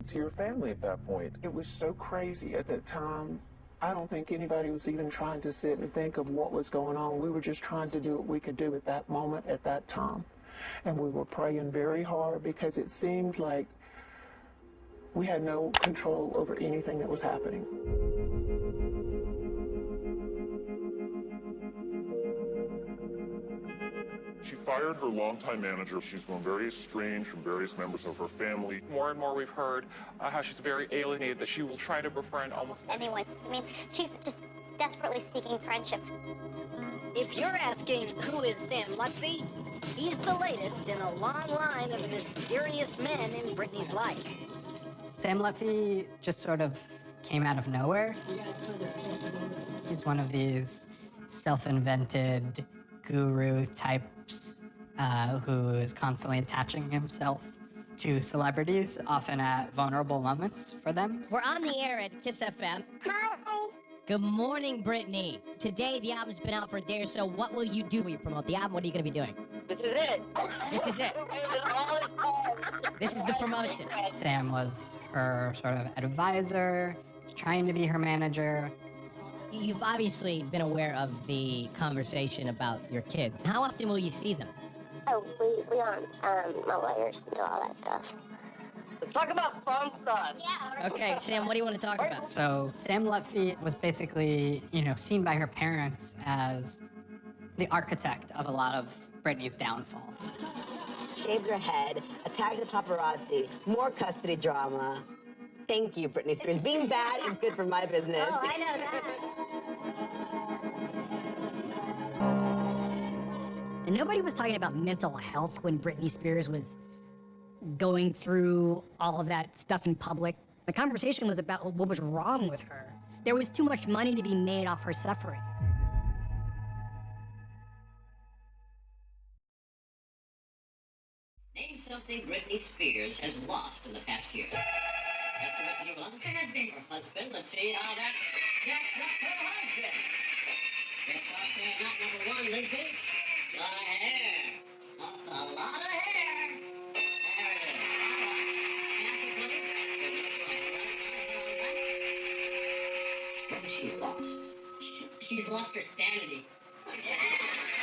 to your family at that point. It was so crazy at that time. I don't think anybody was even trying to sit and think of what was going on. We were just trying to do what we could do at that moment, at that time. And we were praying very hard because it seemed like we had no control over anything that was happening. She fired her longtime manager. She's grown very estranged from various members of her family. More and more we've heard how she's very alienated, that she will try to befriend almost anyone. I mean, she's just desperately seeking friendship. If you're asking who is Sam Lutfi, he's the latest in a long line of mysterious men in Britney's life. Sam Lutfi just sort of came out of nowhere. He's one of these self-invented guru types who is constantly attaching himself to celebrities, often at vulnerable moments for them. We're on the air at Kiss FM. Hi. Good morning, Britney. Today, the album's been out for a day or so. What will you do when you promote the album? What are you going to be doing? This is it. This is it. This is the promotion. Sam was her sort of advisor, trying to be her manager. You've obviously been aware of the conversation about your kids. How often will you see them? Oh, we aren't. My lawyers do all that stuff. Let's talk about fun stuff. Yeah. Okay, Sam, what do you want to talk about? So Sam Lutfi was basically, seen by her parents as the architect of a lot of Britney's downfall. Shaved her head, attacked the paparazzi, more custody drama. Thank you, Britney Spears. Being bad is good for my business. Oh, I know that. And nobody was talking about mental health when Britney Spears was going through all of that stuff in public. The conversation was about what was wrong with her. There was too much money to be made off her suffering. Name something Britney Spears has lost in the past year. That's what you want. Her husband. Let's see how that stacks up her husband. Guess off there, not number one, Lindsay. A lot of hair. Lost a lot of hair. There it is. Answer, please. What has she lost? She's lost her sanity. Yeah,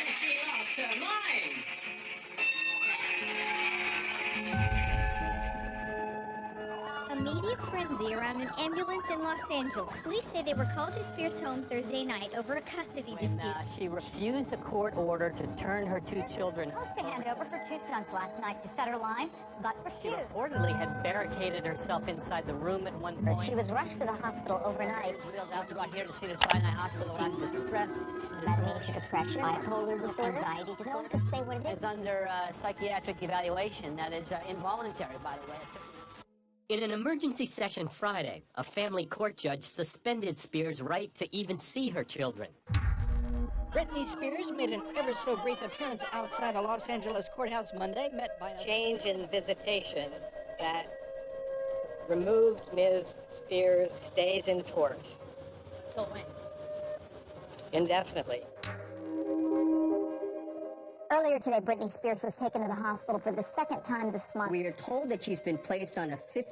she lost her mind. A media frenzy around an ambulance in Los Angeles. Police say they were called to Spears' home Thursday night over a custody dispute. She refused a court order to turn her two children. She was supposed to hand over her two sons last night to Federline, but She refused. reportedly had barricaded herself inside the room at one point. She was rushed to the hospital overnight. Wheeled out brought here to Sinai Hospital after distress. Major depression, bipolar disorder, anxiety disorder. No one could say what it It's under psychiatric evaluation. That is involuntary, by the way. In an emergency session Friday, a family court judge suspended Spears' right to even see her children. Britney Spears made an ever-so-brief appearance outside a Los Angeles courthouse Monday, met by a change in visitation that removed Ms. Spears stays in force. Till when? Indefinitely. Earlier today, Britney Spears was taken to the hospital for the second time this month. We are told that she's been placed on a 50